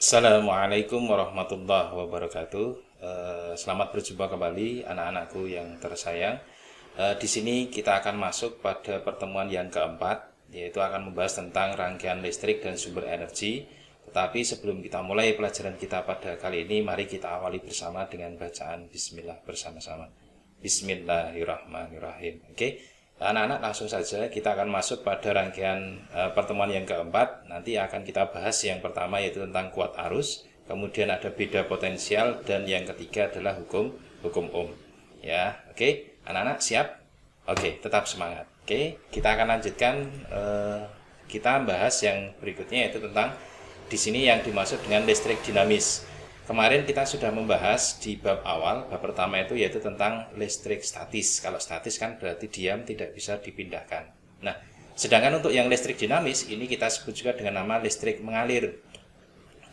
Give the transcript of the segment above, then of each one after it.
Assalamualaikum warahmatullahi wabarakatuh. Selamat berjumpa kembali anak-anakku yang tersayang. Di sini kita akan masuk pada pertemuan yang keempat, yaitu akan membahas tentang rangkaian listrik dan sumber energi. Tetapi sebelum kita mulai pelajaran kita pada kali ini, mari kita awali bersama dengan bacaan Bismillah bersama-sama. Bismillahirrahmanirrahim. Oke. Anak-anak, langsung saja kita akan masuk pada rangkaian pertemuan yang keempat. Nanti akan kita bahas yang pertama yaitu tentang kuat arus, kemudian ada beda potensial, dan yang ketiga adalah hukum Ohm. Ya, oke. Anak-anak siap? Oke, tetap semangat. Oke, kita akan lanjutkan kita bahas yang berikutnya yaitu tentang di sini yang dimaksud dengan listrik dinamis. Kemarin kita sudah membahas di bab awal, bab pertama itu yaitu tentang listrik statis. Kalau statis kan berarti diam, tidak bisa dipindahkan. Nah, sedangkan untuk yang listrik dinamis, ini kita sebut juga dengan nama listrik mengalir.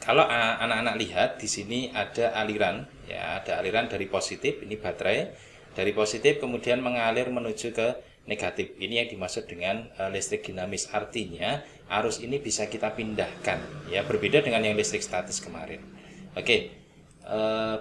Kalau anak-anak lihat, di sini ada aliran, ya, ada aliran dari positif, ini baterai, dari positif kemudian mengalir menuju ke negatif. Ini yang dimaksud dengan listrik dinamis. Artinya, arus ini bisa kita pindahkan, ya, berbeda dengan yang listrik statis kemarin. Oke,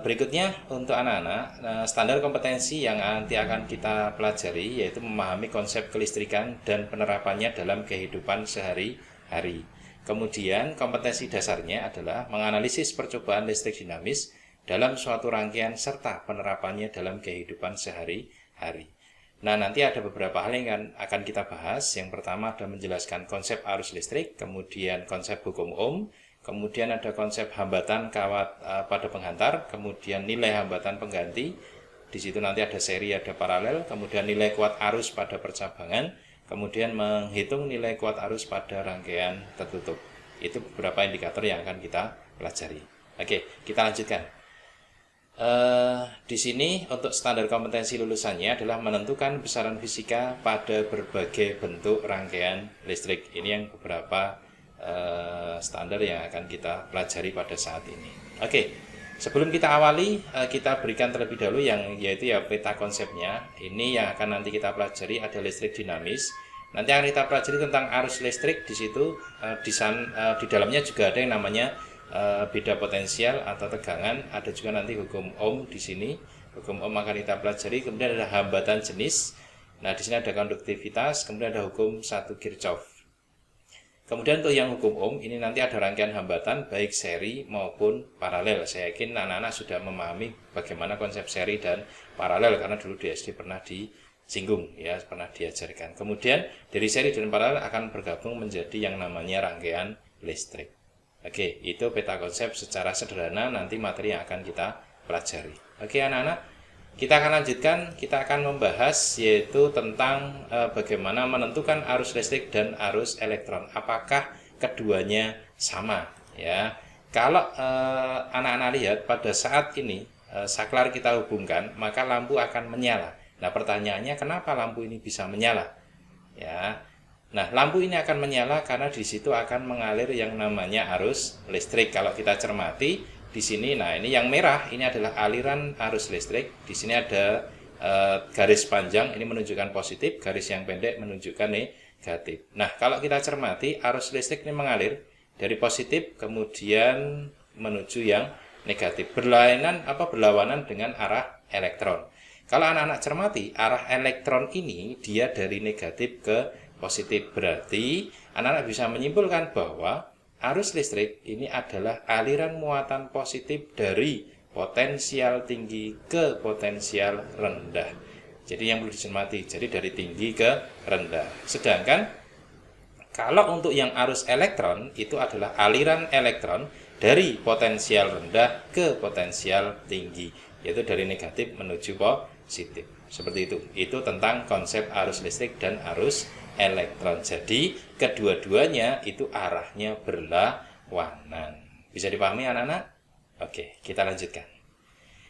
berikutnya untuk anak-anak, standar kompetensi yang nanti akan kita pelajari yaitu memahami konsep kelistrikan dan penerapannya dalam kehidupan sehari-hari. Kemudian kompetensi dasarnya adalah menganalisis percobaan listrik dinamis dalam suatu rangkaian serta penerapannya dalam kehidupan sehari-hari. Nah, nanti ada beberapa hal yang akan kita bahas. Yang pertama ada menjelaskan konsep arus listrik, kemudian konsep hukum Ohm, kemudian ada konsep hambatan kawat pada penghantar, kemudian nilai hambatan pengganti. Di situ nanti ada seri, ada paralel, kemudian nilai kuat arus pada percabangan, kemudian menghitung nilai kuat arus pada rangkaian tertutup. Itu beberapa indikator yang akan kita pelajari. Oke, kita lanjutkan. Di sini untuk standar kompetensi lulusannya adalah menentukan besaran fisika pada berbagai bentuk rangkaian listrik. Ini yang beberapa standar yang akan kita pelajari pada saat ini. Oke, sebelum kita awali, kita berikan terlebih dahulu yang yaitu ya peta konsepnya. Ini yang akan nanti kita pelajari ada listrik dinamis. Nanti akan kita pelajari tentang arus listrik. Di situ di dalamnya juga ada yang namanya beda potensial atau tegangan. Ada juga nanti hukum Ohm di sini. Hukum Ohm akan kita pelajari. Kemudian ada hambatan jenis. Nah, di sini ada konduktivitas. Kemudian ada hukum 1 Kirchhoff. Kemudian untuk yang hukum Ohm, ini nanti ada rangkaian hambatan baik seri maupun paralel. Saya yakin anak-anak sudah memahami bagaimana konsep seri dan paralel karena dulu di SD pernah disinggung, ya, pernah diajarkan. Kemudian dari seri dan paralel akan bergabung menjadi yang namanya rangkaian listrik. Oke, itu peta konsep secara sederhana nanti materi yang akan kita pelajari. Oke anak-anak, kita akan lanjutkan, kita akan membahas yaitu tentang bagaimana menentukan arus listrik dan arus elektron. Apakah keduanya sama? Ya, kalau anak-anak lihat pada saat ini saklar kita hubungkan, maka lampu akan menyala. Nah, pertanyaannya kenapa lampu ini bisa menyala? Ya, nah lampu ini akan menyala karena di situ akan mengalir yang namanya arus listrik. Kalau kita cermati di sini, nah ini yang merah ini adalah aliran arus listrik. Di sini ada garis panjang ini menunjukkan positif, garis yang pendek menunjukkan negatif. Nah, kalau kita cermati arus listrik ini mengalir dari positif kemudian menuju yang negatif, berlawanan dengan arah elektron. Kalau anak-anak cermati arah elektron ini dia dari negatif ke positif, berarti anak-anak bisa menyimpulkan bahwa arus listrik ini adalah aliran muatan positif dari potensial tinggi ke potensial rendah. Jadi yang perlu dicermati, jadi dari tinggi ke rendah. Sedangkan kalau untuk yang arus elektron itu adalah aliran elektron dari potensial rendah ke potensial tinggi, yaitu dari negatif menuju positif. Seperti itu. Itu tentang konsep arus listrik dan arus elektron. Jadi kedua-duanya itu arahnya berlawanan. Bisa dipahami anak-anak? Oke, kita lanjutkan.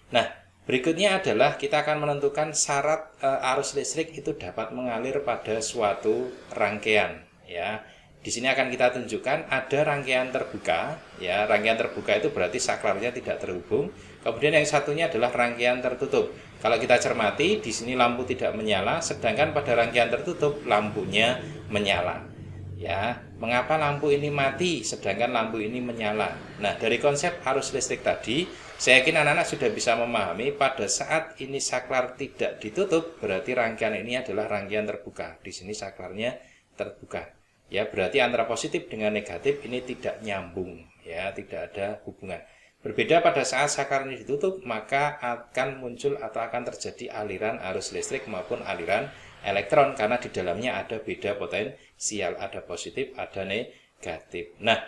Nah, berikutnya adalah kita akan menentukan syarat arus listrik itu dapat mengalir pada suatu rangkaian. Ya, di sini akan kita tunjukkan ada rangkaian terbuka. Ya, rangkaian terbuka itu berarti saklarnya tidak terhubung. Kemudian yang satunya adalah rangkaian tertutup. Kalau kita cermati, di sini lampu tidak menyala, sedangkan pada rangkaian tertutup lampunya menyala. Ya, mengapa lampu ini mati sedangkan lampu ini menyala. Nah, dari konsep arus listrik tadi, saya yakin anak-anak sudah bisa memahami pada saat ini saklar tidak ditutup, berarti rangkaian ini adalah rangkaian terbuka. Di sini saklarnya terbuka. Ya, berarti antara positif dengan negatif ini tidak nyambung, ya, tidak ada hubungan. Berbeda pada saat saklar ini ditutup, maka akan muncul atau akan terjadi aliran arus listrik maupun aliran elektron karena di dalamnya ada beda potensial, ada positif, ada negatif. Nah,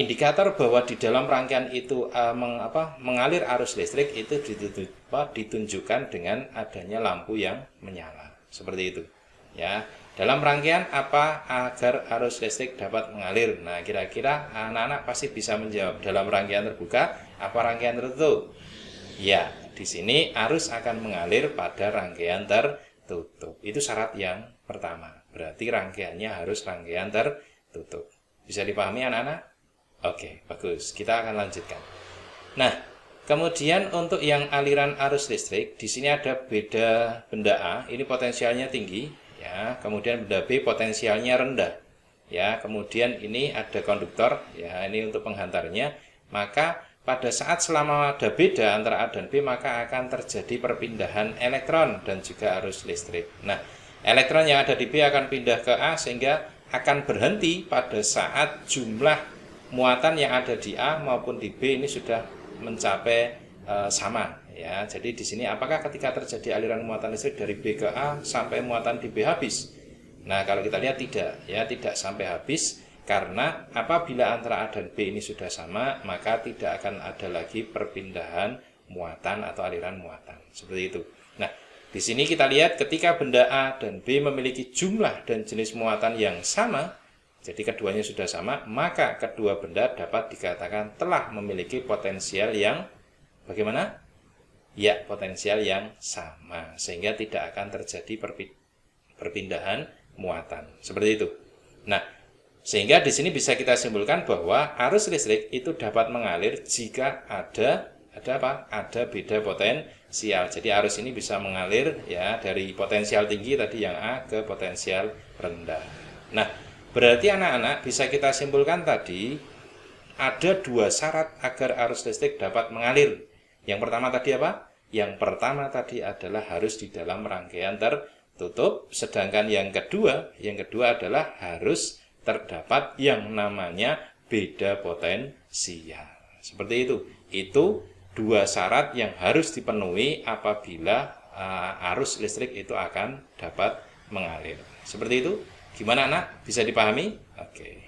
indikator bahwa di dalam rangkaian itu mengalir arus listrik itu ditunjukkan dengan adanya lampu yang menyala. Seperti itu. Ya, dalam rangkaian apa agar arus listrik dapat mengalir? Nah, kira-kira anak-anak pasti bisa menjawab. Dalam rangkaian terbuka, apa rangkaian tertutup? Ya, di sini arus akan mengalir pada rangkaian tertutup. Itu syarat yang pertama. Berarti rangkaiannya harus rangkaian tertutup. Bisa dipahami anak-anak? Oke, bagus. Kita akan lanjutkan. Nah, kemudian untuk yang aliran arus listrik, di sini ada beda benda A, ini potensialnya tinggi. Ya, kemudian benda B potensialnya rendah. Ya, kemudian ini ada konduktor, ya, ini untuk penghantarnya. Maka pada saat selama ada beda antara A dan B, maka akan terjadi perpindahan elektron dan juga arus listrik. Nah, elektron yang ada di B akan pindah ke A sehingga akan berhenti pada saat jumlah muatan yang ada di A maupun di B ini sudah mencapai sama. Ya, jadi di sini apakah ketika terjadi aliran muatan listrik dari B ke A sampai muatan di B habis? Nah, kalau kita lihat tidak, ya, tidak sampai habis karena apabila antara A dan B ini sudah sama, maka tidak akan ada lagi perpindahan muatan atau aliran muatan. Seperti itu. Nah, di sini kita lihat ketika benda A dan B memiliki jumlah dan jenis muatan yang sama, jadi keduanya sudah sama, maka kedua benda dapat dikatakan telah memiliki potensial yang bagaimana? Ya, potensial yang sama, sehingga tidak akan terjadi perpindahan muatan. Seperti itu. Nah, sehingga di sini bisa kita simpulkan bahwa arus listrik itu dapat mengalir jika ada apa? Ada beda potensial. Jadi arus ini bisa mengalir ya dari potensial tinggi tadi yang A ke potensial rendah. Nah, berarti anak-anak bisa kita simpulkan tadi ada dua syarat agar arus listrik dapat mengalir. Yang pertama tadi apa? Yang pertama tadi adalah harus di dalam rangkaian tertutup, sedangkan yang kedua adalah harus terdapat yang namanya beda potensial. Seperti itu. Itu dua syarat yang harus dipenuhi apabila arus listrik itu akan dapat mengalir. Seperti itu. Gimana anak? Bisa dipahami? Oke.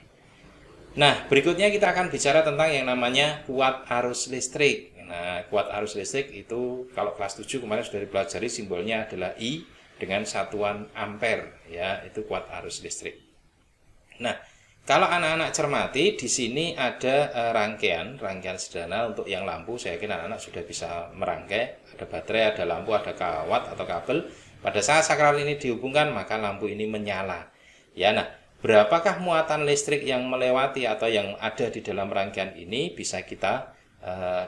Nah, berikutnya kita akan bicara tentang yang namanya kuat arus listrik. Nah, kuat arus listrik itu kalau kelas 7 kemarin sudah dipelajari simbolnya adalah I dengan satuan ampere, ya, itu kuat arus listrik. Nah, kalau anak-anak cermati di sini ada rangkaian sederhana untuk yang lampu, saya yakin anak-anak sudah bisa merangkai, ada baterai, ada lampu, ada kawat atau kabel. Pada saat saklar ini dihubungkan, maka lampu ini menyala. Ya, nah, berapakah muatan listrik yang melewati atau yang ada di dalam rangkaian ini bisa kita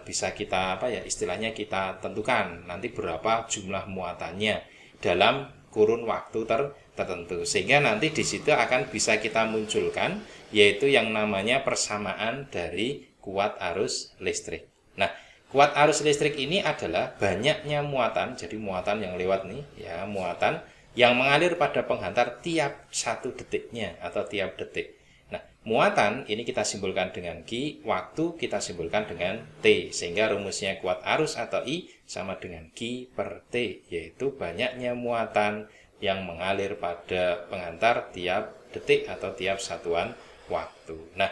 istilahnya kita tentukan nanti berapa jumlah muatannya dalam kurun waktu tertentu, sehingga nanti di situ akan bisa kita munculkan yaitu yang namanya persamaan dari kuat arus listrik. Nah, kuat arus listrik ini adalah banyaknya muatan, jadi muatan yang lewat nih ya, muatan yang mengalir pada penghantar tiap satu detiknya atau tiap detik. Nah, muatan ini kita simbolkan dengan Q, waktu kita simbolkan dengan T, sehingga rumusnya kuat arus atau I sama dengan Q per T, yaitu banyaknya muatan yang mengalir pada penghantar tiap detik atau tiap satuan waktu. Nah,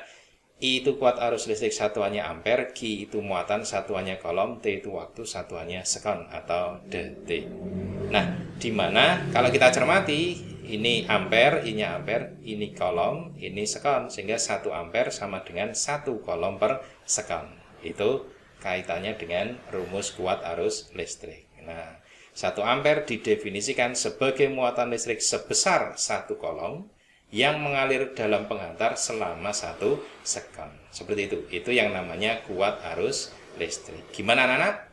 I itu kuat arus listrik satuannya ampere, Q itu muatan satuannya kolom, T itu waktu satuannya sekon atau detik. Nah, di mana kalau kita cermati ini ampere, ini kolom, ini sekon, sehingga 1 ampere sama dengan 1 kolom per sekon. Itu kaitannya dengan rumus kuat arus listrik. Nah, 1 ampere didefinisikan sebagai muatan listrik sebesar 1 kolom yang mengalir dalam penghantar selama 1 sekon. Seperti itu. Itu yang namanya kuat arus listrik. Gimana anak-anak?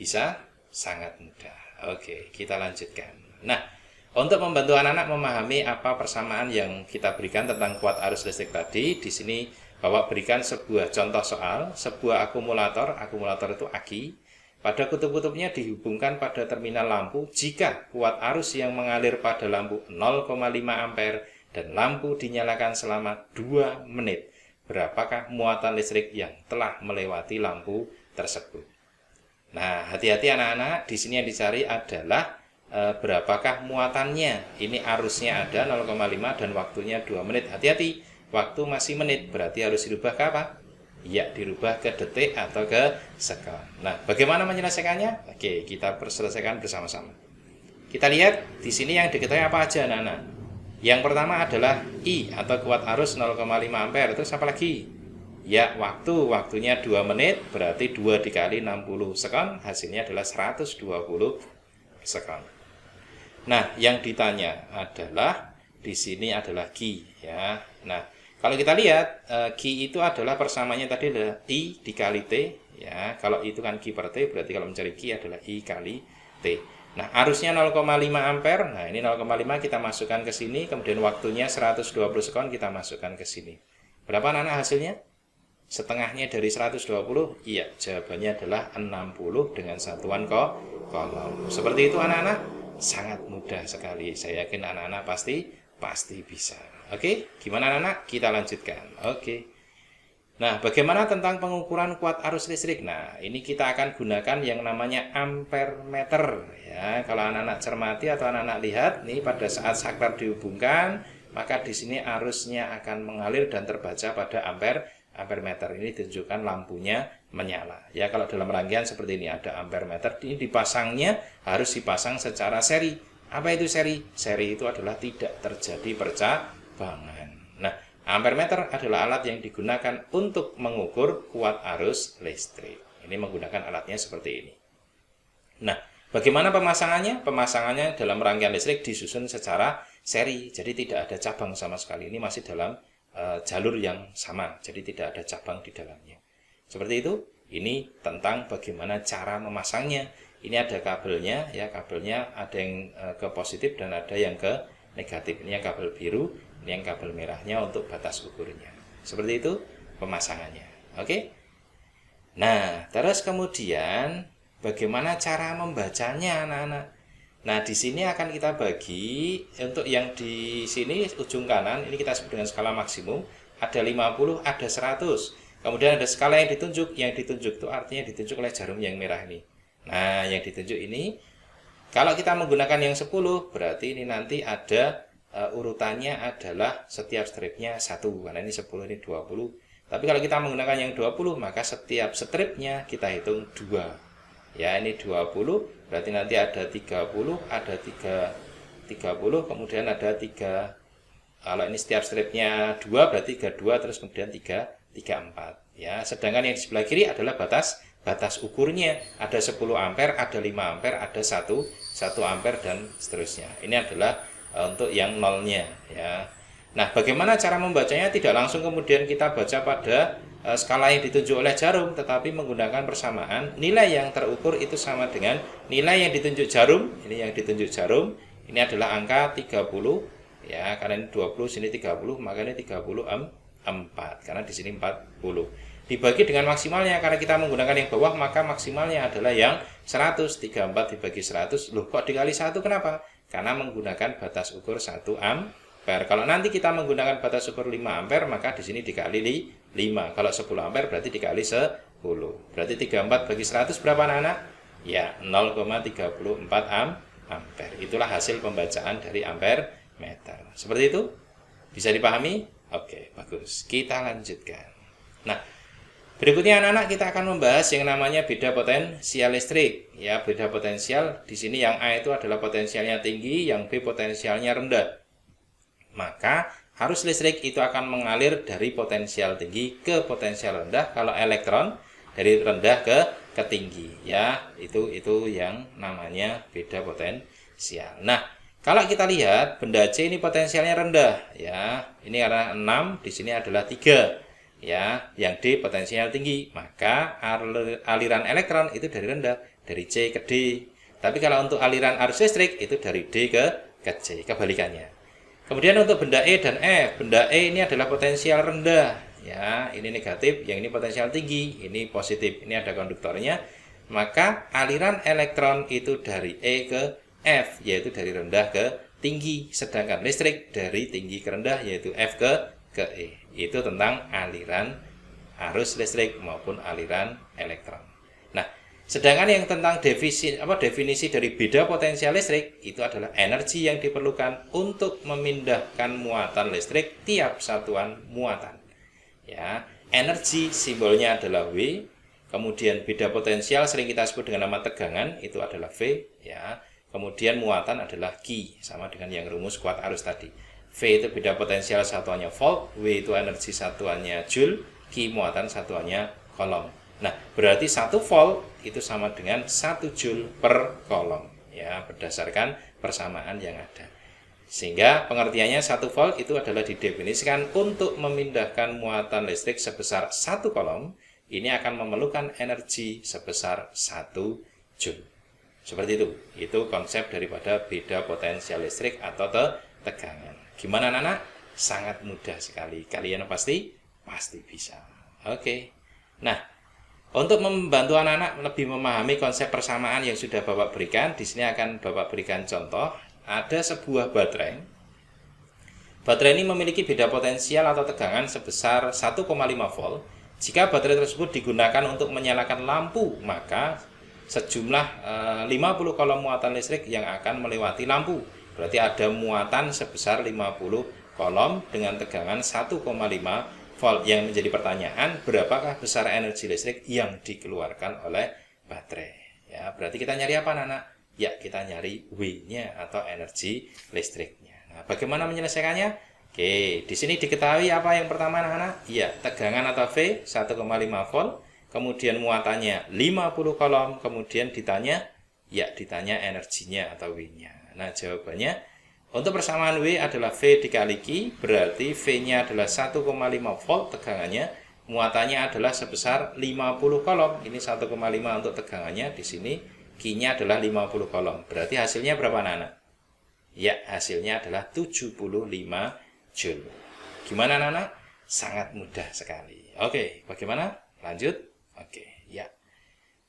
Bisa? Sangat mudah. Oke, kita lanjutkan. Nah, Untuk membantu anak-anak memahami apa persamaan yang kita berikan tentang kuat arus listrik tadi, di sini Bapak berikan sebuah contoh soal, sebuah akumulator itu aki, pada kutub-kutubnya dihubungkan pada terminal lampu jika kuat arus yang mengalir pada lampu 0,5 ampere dan lampu dinyalakan selama 2 menit. Berapakah muatan listrik yang telah melewati lampu tersebut? Nah, hati-hati anak-anak, di sini yang dicari adalah berapakah muatannya. Ini arusnya ada 0,5 dan waktunya 2 menit. Hati-hati, waktu masih menit, berarti harus dirubah ke apa? Ya, dirubah ke detik atau ke sekon. Nah, bagaimana menyelesaikannya? Oke, kita selesaikan bersama-sama. Kita lihat di sini yang diketahui apa aja anak-anak. Yang pertama adalah I atau kuat arus 0,5 ampere. Terus apa lagi? Ya, waktunya 2 menit, berarti 2 dikali 60 sekon, hasilnya adalah 120 sekon. Nah, yang ditanya adalah di sini adalah Q ya. Nah, kalau kita lihat Q itu adalah persamanya tadi adalah I dikali T ya. Kalau itu kan Q per T, berarti kalau mencari Q adalah I kali T. Nah, arusnya 0,5 ampere. Nah, ini 0,5 kita masukkan ke sini, kemudian waktunya 120 sekon kita masukkan ke sini. Berapa anak-anak hasilnya? Setengahnya dari 120? Iya, jawabannya adalah 60 dengan satuan kolom. Seperti itu anak-anak. Sangat mudah sekali. Saya yakin anak-anak pasti bisa. Oke, gimana anak-anak? Kita lanjutkan. Oke. Nah, bagaimana tentang pengukuran kuat arus listrik? Nah, ini kita akan gunakan yang namanya ampere meter ya. Kalau anak-anak cermati atau anak-anak lihat, nih pada saat saklar dihubungkan, maka di sini arusnya akan mengalir dan terbaca pada ampere meter. Ini ditunjukkan lampunya menyala. Ya, kalau dalam rangkaian seperti ini ada ampere meter, ini dipasangnya harus dipasang secara seri. Apa itu seri? Seri itu adalah tidak terjadi percabangan. Nah, ampere meter adalah alat yang digunakan untuk mengukur kuat arus listrik. Ini menggunakan alatnya seperti ini. Nah, bagaimana pemasangannya? Pemasangannya dalam rangkaian listrik disusun secara seri. Jadi tidak ada cabang sama sekali. Ini masih dalam jalur yang sama, jadi tidak ada cabang di dalamnya. Seperti itu. Ini tentang bagaimana cara memasangnya. Ini ada kabelnya, ya kabelnya ada yang ke positif dan ada yang ke negatif. Ini yang kabel biru, ini yang kabel merahnya untuk batas ukurnya. Seperti itu pemasangannya. Oke. Nah, terus kemudian bagaimana cara membacanya anak-anak? Nah, di sini akan kita bagi untuk yang di sini ujung kanan, ini kita sebut dengan skala maksimum, ada 50, ada 100. Kemudian ada skala yang ditunjuk itu artinya ditunjuk oleh jarum yang merah ini. Nah, yang ditunjuk ini, kalau kita menggunakan yang 10, berarti ini nanti ada urutannya adalah setiap stripnya 1, karena ini 10, ini 20. Tapi kalau kita menggunakan yang 20, maka setiap stripnya kita hitung 2. Ya, ini 20, berarti nanti ada 30, ada 30, kemudian ada 3. Kalau ini setiap stripnya 2, berarti 32, terus kemudian 34. Ya, sedangkan yang di sebelah kiri adalah batas ukurnya. Ada 10 ampere, ada 5 ampere, ada 1 ampere dan seterusnya. Ini adalah untuk yang nolnya ya. Nah, bagaimana cara membacanya? Tidak langsung kemudian kita baca pada skala yang ditunjuk oleh jarum, tetapi menggunakan persamaan. Nilai yang terukur itu sama dengan nilai yang ditunjuk jarum. Ini yang ditunjuk jarum. Ini adalah angka 30 ya, karena ini 20, sini 30, maka ini 34, karena di sini 40. Dibagi dengan maksimalnya, karena kita menggunakan yang bawah, maka maksimalnya adalah yang 100. 34 dibagi 100. Loh, kok dikali 1? Kenapa? Karena menggunakan batas ukur 1 ampere. Kalau nanti kita menggunakan batas ukur 5 ampere, maka di sini dikali 5. Kalau 10 ampere berarti dikali 10. Berarti 34 bagi 100 berapa anak-anak? Ya, 0,34 ampere. Itulah hasil pembacaan dari ampere meter. Seperti itu? Bisa dipahami? Oke, bagus. Kita lanjutkan. Nah, berikutnya anak-anak kita akan membahas yang namanya beda potensial listrik. Ya, beda potensial. Di sini yang A itu adalah potensialnya tinggi, yang B potensialnya rendah. Maka arus listrik itu akan mengalir dari potensial tinggi ke potensial rendah kalau elektron dari rendah ke tinggi. Ya, itu yang namanya beda potensial. Nah, kalau kita lihat benda C ini potensialnya rendah ya. Ini karena 6, di sini adalah 3. Ya, yang D potensial tinggi, maka aliran elektron itu dari rendah, dari C ke D. Tapi kalau untuk aliran arus listrik itu dari D ke ke C, kebalikannya. Kemudian untuk benda E dan F, benda E ini adalah potensial rendah, ya, ini negatif, yang ini potensial tinggi, ini positif, ini ada konduktornya, maka aliran elektron itu dari E ke F, yaitu dari rendah ke tinggi, sedangkan listrik dari tinggi ke rendah, yaitu F ke E. Itu tentang aliran arus listrik maupun aliran elektron. Nah, sedangkan yang tentang definisi dari beda potensial listrik itu adalah energi yang diperlukan untuk memindahkan muatan listrik tiap satuan muatan. Ya, energi simbolnya adalah W, kemudian beda potensial sering kita sebut dengan nama tegangan itu adalah V, ya. Kemudian muatan adalah Q, sama dengan yang rumus kuat arus tadi. V itu beda potensial satuannya volt, W itu energi satuannya joule, Q muatan satuannya coulomb. Nah, berarti 1 volt itu sama dengan 1 joule per coulomb, ya, berdasarkan persamaan yang ada. Sehingga pengertiannya 1 volt itu adalah didefinisikan untuk memindahkan muatan listrik sebesar 1 coulomb, ini akan memerlukan energi sebesar 1 joule. Seperti itu. Itu konsep daripada beda potensial listrik atau tegangan. Gimana anak-anak? Sangat mudah sekali. Kalian pasti bisa. Oke. Nah, untuk membantu anak-anak lebih memahami konsep persamaan yang sudah Bapak berikan, di sini akan Bapak berikan contoh. Ada sebuah baterai. Baterai ini memiliki beda potensial atau tegangan sebesar 1,5 volt. Jika baterai tersebut digunakan untuk menyalakan lampu, maka sejumlah 50 coulomb muatan listrik yang akan melewati lampu. Berarti ada muatan sebesar 50 coulomb dengan tegangan 1,5 volt. Yang menjadi pertanyaan, berapakah besar energi listrik yang dikeluarkan oleh baterai? Ya, berarti kita nyari apa, anak-anak? Ya, kita nyari W-nya atau energi listriknya. Nah, bagaimana menyelesaikannya? Oke, di sini diketahui apa yang pertama, anak-anak? Ya, tegangan atau V 1,5 volt, kemudian muatannya 50 coulomb, kemudian ditanya energinya atau W-nya. Nah, jawabannya untuk persamaan W adalah V dikali Q, berarti V-nya adalah 1,5 volt tegangannya, muatannya adalah sebesar 50 coulomb. Ini 1,5 untuk tegangannya, di sini Q-nya adalah 50 coulomb. Berarti hasilnya berapa, anak-anak? Ya, hasilnya adalah 75 joule. Gimana, anak-anak? Sangat mudah sekali. Oke, bagaimana? Lanjut? Oke, ya.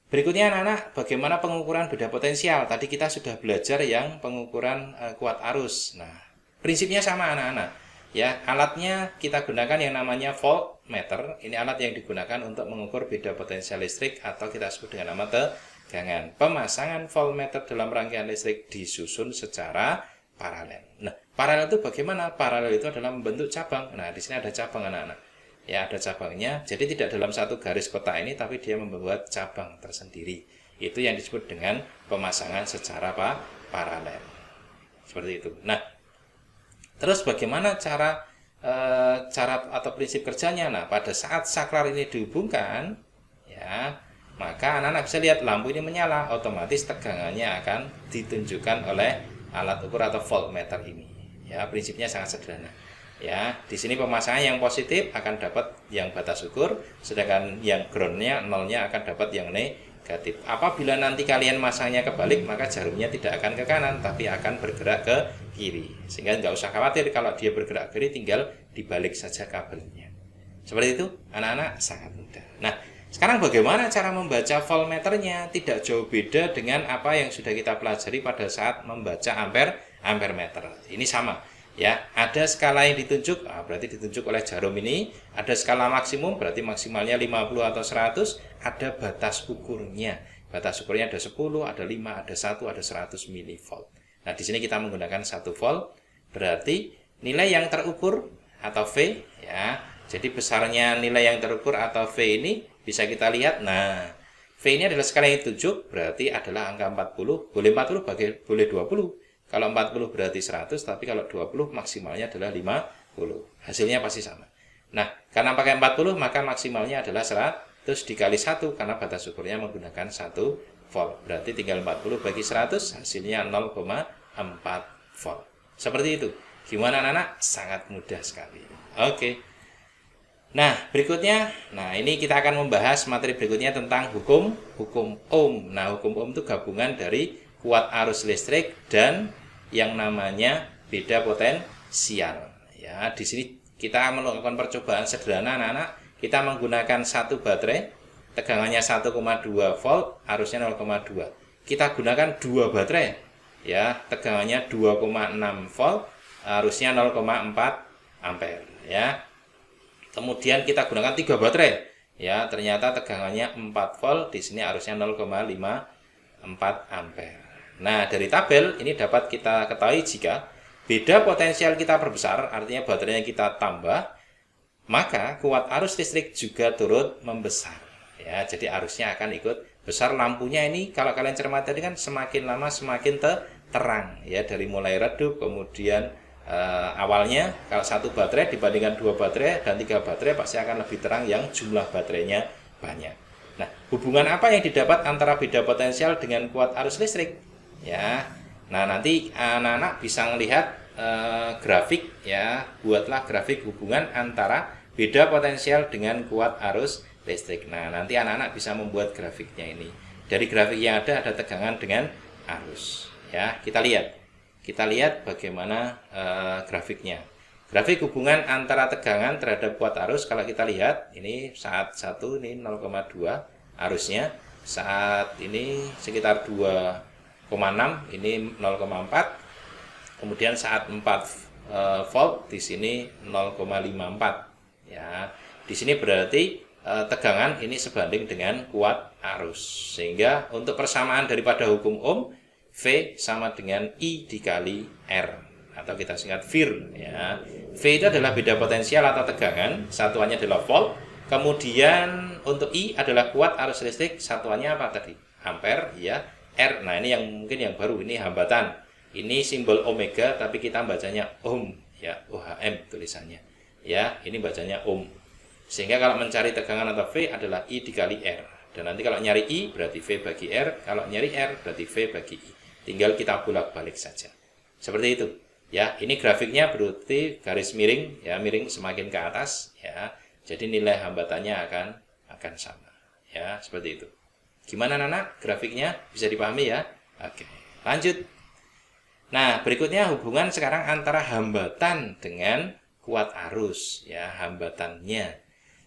Berikutnya, anak-anak, bagaimana pengukuran beda potensial? Tadi kita sudah belajar yang pengukuran kuat arus. Nah, prinsipnya sama, anak-anak. Ya, alatnya kita gunakan yang namanya voltmeter. Ini alat yang digunakan untuk mengukur beda potensial listrik atau kita sebut dengan nama tegangan. Pemasangan voltmeter dalam rangkaian listrik disusun secara paralel. Nah, paralel itu bagaimana? Paralel itu adalah membentuk cabang. Nah, di sini ada cabang, anak-anak. Ya, ada cabangnya. Jadi tidak dalam satu garis kotak ini, tapi dia membuat cabang tersendiri. Itu yang disebut dengan pemasangan secara paralel. Seperti itu. Nah, terus bagaimana cara atau prinsip kerjanya? Nah, pada saat saklar ini dihubungkan, ya, maka anak-anak bisa lihat lampu ini menyala, otomatis tegangannya akan ditunjukkan oleh alat ukur atau voltmeter ini. Ya, prinsipnya sangat sederhana. Ya, di sini pemasangan yang positif akan dapat yang batas ukur, sedangkan yang groundnya nolnya akan dapat yang negatif. Apabila nanti kalian masangnya kebalik, maka jarumnya tidak akan ke kanan, tapi akan bergerak ke kiri. Sehingga nggak usah khawatir kalau dia bergerak ke kiri, tinggal dibalik saja kabelnya. Seperti itu, anak-anak, sangat mudah. Nah, sekarang bagaimana cara membaca voltmeternya? Tidak jauh beda dengan apa yang sudah kita pelajari pada saat membaca ampermeter. Ini sama. Ya, ada skala yang ditunjuk, berarti ditunjuk oleh jarum ini. Ada skala maksimum, berarti maksimalnya 50 atau 100. Ada batas ukurnya. Batas ukurnya ada 10, ada 5, ada 1, ada 100 mV. Nah, di sini kita menggunakan 1 volt. Berarti nilai yang terukur atau V, ya. Jadi besarnya nilai yang terukur atau V ini bisa kita lihat. Nah, V ini adalah skala yang ditunjuk, berarti adalah angka 40. Boleh 40, boleh 20. Kalau 40 berarti 100, tapi kalau 20 maksimalnya adalah 50. Hasilnya pasti sama. Nah, karena pakai 40, maka maksimalnya adalah 100 dikali 1, karena batas ukurnya menggunakan 1 volt. Berarti tinggal 40 bagi 100, hasilnya 0,4 volt. Seperti itu. Gimana, anak-anak? Sangat mudah sekali. Oke. Nah, berikutnya, ini kita akan membahas materi berikutnya tentang hukum Ohm. Nah, hukum Ohm itu gabungan dari kuat arus listrik dan yang namanya beda potensial. Ya, di sini kita melakukan percobaan sederhana anak-anak. Kita menggunakan satu baterai, tegangannya 1,2 volt, arusnya 0,2. Kita gunakan dua baterai, ya, tegangannya 2,6 volt, arusnya 0,4 ampere, ya. Kemudian kita gunakan tiga baterai, ya, ternyata tegangannya 4 volt, di sini arusnya 0,54 ampere. Nah, dari tabel ini dapat kita ketahui jika beda potensial kita perbesar, artinya baterainya kita tambah, maka kuat arus listrik juga turut membesar. Ya, jadi arusnya akan ikut besar. Lampunya ini kalau kalian cermati tadi kan semakin lama semakin terang, ya, dari mulai redup, kemudian awalnya kalau satu baterai dibandingkan dua baterai dan tiga baterai pasti akan lebih terang yang jumlah baterainya banyak. Nah, hubungan apa yang didapat antara beda potensial dengan kuat arus listrik? Ya, nah nanti anak-anak bisa melihat grafik, ya, buatlah grafik hubungan antara beda potensial dengan kuat arus listrik. Nah, nanti anak-anak bisa membuat grafiknya ini. Dari grafik yang ada tegangan dengan arus, ya. Kita lihat bagaimana grafiknya. Grafik hubungan antara tegangan terhadap kuat arus, kalau kita lihat ini saat 1 ini 0,2 arusnya, saat ini sekitar 2,6 ini 0,4. Kemudian saat 4 volt di sini 0,54. Ya, di sini berarti tegangan ini sebanding dengan kuat arus. Sehingga untuk persamaan daripada hukum Ohm, V sama dengan I dikali R, atau kita singkat VIR, ya. V itu adalah beda potensial atau tegangan, satuannya adalah volt. Kemudian untuk I adalah kuat arus listrik, satuannya apa tadi? Ampere, ya. R, nah ini yang mungkin yang baru, ini hambatan. Ini simbol omega tapi kita bacanya ohm, ya, OHM tulisannya. Ya, ini bacanya ohm. Sehingga kalau mencari tegangan atau V adalah I dikali R. Dan nanti kalau nyari I berarti V bagi R, kalau nyari R berarti V bagi I. Tinggal kita bolak-balik saja. Seperti itu. Ya, ini grafiknya berarti garis miring, ya, miring semakin ke atas, ya. Jadi nilai hambatannya akan sama. Ya, seperti itu. Gimana anak-anak? Grafiknya bisa dipahami ya? Oke. Lanjut. Nah, berikutnya hubungan sekarang antara hambatan dengan kuat arus, ya, hambatannya.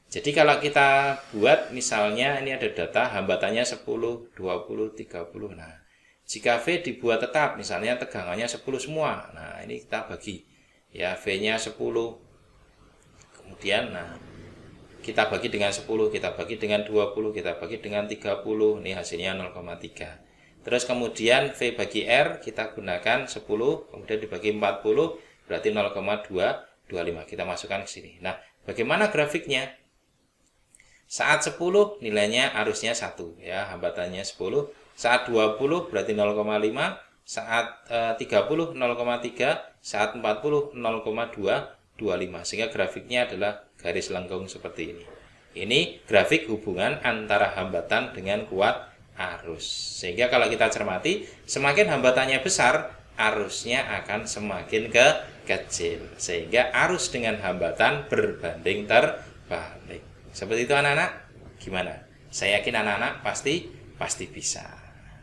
Jadi kalau kita buat misalnya ini ada data hambatannya 10, 20, 30. Nah, jika V dibuat tetap, misalnya tegangannya 10 semua. Nah, ini kita bagi, ya, V-nya 10. Kemudian nah, kita bagi dengan 10, kita bagi dengan 20, kita bagi dengan 30. Ini hasilnya 0,3. Terus kemudian V bagi R kita gunakan 10, kemudian dibagi 40, berarti 0,225. Kita masukkan ke sini. Nah, bagaimana grafiknya? Saat 10 nilainya arusnya 1, ya, hambatannya 10. Saat 20 berarti 0,5, saat 30 0,3, saat 40 0,225. Sehingga grafiknya adalah garis lengkung seperti ini. Ini grafik hubungan antara hambatan dengan kuat arus. Sehingga kalau kita cermati, semakin hambatannya besar, arusnya akan semakin kecil. Sehingga arus dengan hambatan berbanding terbalik. Seperti itu anak-anak. Gimana? Saya yakin anak-anak pasti bisa.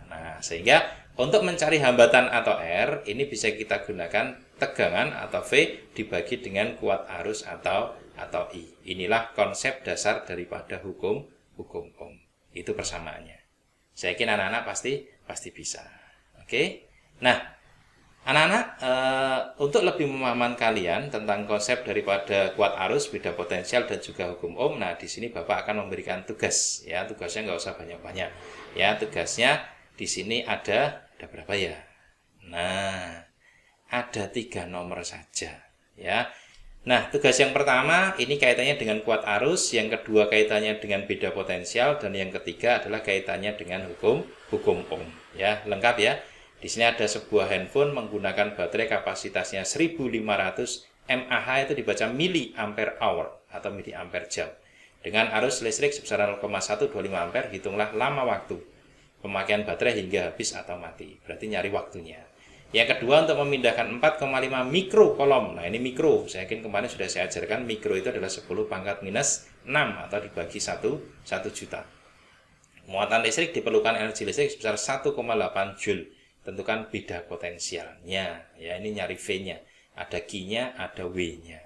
Nah, sehingga untuk mencari hambatan atau R, ini bisa kita gunakan tegangan atau V dibagi dengan kuat arus atau I. Inilah konsep dasar daripada hukum Ohm. Itu persamaannya. Saya yakin anak-anak pasti bisa. Oke. Nah, anak-anak, untuk lebih memahaman kalian tentang konsep daripada kuat arus, beda potensial dan juga hukum Ohm. Nah, di sini Bapak akan memberikan tugas, ya. Tugasnya nggak usah banyak-banyak. Ya, tugasnya di sini ada berapa ya? Nah, ada 3 nomor saja, ya. Nah, tugas yang pertama ini kaitannya dengan kuat arus, yang kedua kaitannya dengan beda potensial, dan yang ketiga adalah kaitannya dengan hukum Ohm. Ya, lengkap ya. Di sini ada sebuah handphone menggunakan baterai kapasitasnya 1500 mAh, itu dibaca miliampere hour atau miliampere jam. Dengan arus listrik sebesar 0,125 ampere, hitunglah lama waktu pemakaian baterai hingga habis atau mati. Berarti nyari waktunya. Yang kedua untuk memindahkan 4,5 mikrokolom. Nah, ini mikro. Saya yakin kemarin sudah saya ajarkan mikro itu adalah 10 pangkat minus 6 atau dibagi 1 juta. Muatan listrik diperlukan energi listrik sebesar 1,8 Joule. tentukan beda potensialnya. Ya, ini nyari V-nya. Ada Q-nya, ada W-nya.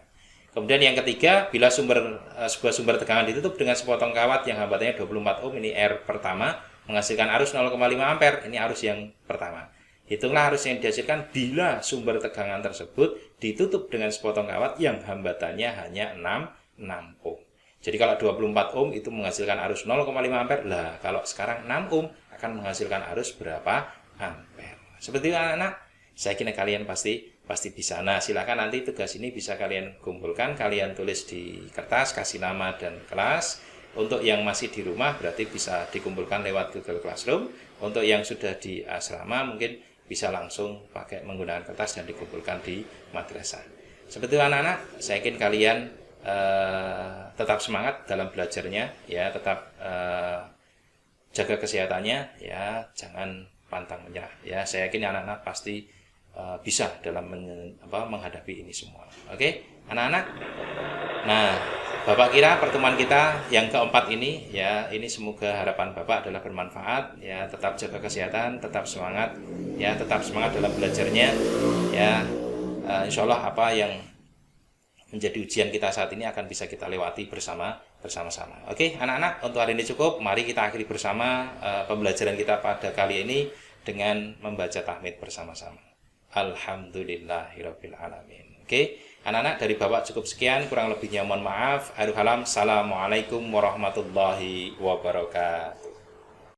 Kemudian yang ketiga, bila sebuah sumber tegangan ditutup dengan sepotong kawat yang hambatannya 24 ohm, ini R pertama, menghasilkan arus 0,5 ampere, ini arus yang pertama. Hitunglah arus yang dihasilkan bila sumber tegangan tersebut ditutup dengan sepotong kawat yang hambatannya hanya 6 ohm. Jadi kalau 24 ohm itu menghasilkan arus 0,5 ampere. Lah, kalau sekarang 6 ohm akan menghasilkan arus berapa ampere. Seperti itu anak-anak, saya kira kalian pasti bisa. Nah, silakan nanti tugas ini bisa kalian kumpulkan, kalian tulis di kertas, kasih nama dan kelas. Untuk yang masih di rumah berarti bisa dikumpulkan lewat Google Classroom. Untuk yang sudah di asrama mungkin bisa langsung pakai menggunakan kertas dan dikumpulkan di madrasah. Seperti itu anak-anak, saya yakin kalian tetap semangat dalam belajarnya, ya, tetap jaga kesehatannya, ya, jangan pantang menyerah. Ya, saya yakin anak-anak pasti bisa dalam menghadapi ini semua. Oke, anak-anak. Nah, Bapak kira pertemuan kita yang keempat ini, ya, ini semoga harapan Bapak adalah bermanfaat. Ya, tetap jaga kesehatan, tetap semangat, ya, tetap semangat dalam belajarnya. Ya, insya Allah apa yang menjadi ujian kita saat ini akan bisa kita lewati bersama-sama. Oke, anak-anak, untuk hari ini cukup. Mari kita akhiri bersama pembelajaran kita pada kali ini dengan membaca tahmid bersama-sama. Alhamdulillahirabbil alamin. Oke, anak-anak, dari Bapak cukup sekian, kurang lebihnya mohon maaf. Assalamualaikum warahmatullahi wabarakatuh.